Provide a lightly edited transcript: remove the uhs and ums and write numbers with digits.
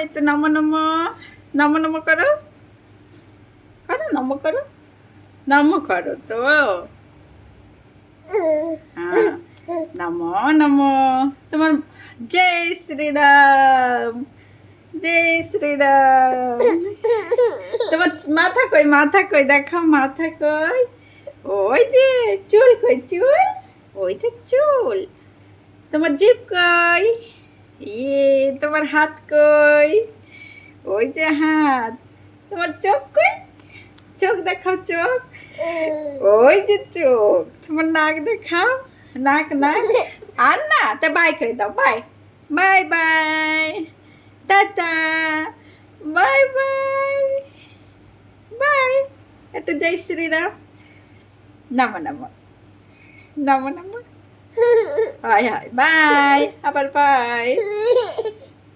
এই তো নমো নমো নমো নমো করো করো নমো করো নমো করো তো হ্যাঁ নমো নমো তোমার জয় শ্রীরাম জয় শ্রীরাম তোমার মাথা কই দেখাও মাথা কই ওই যে চুল কই চুল ওই যে চুল তোমার জিভ কই ইয়ে তোমার হাত কই ওই যে হাত তোমার চোখ কই চোখ দেখাও চোখ ওই যে চোখ তোমার নাক দেখাও নাক নাক আর না তা বাই করে দাও bye bye bye tata bye bye bye একটা জয় শ্রীরাম নামো নামো নামো নামো হাই হাই বাই আবার বাই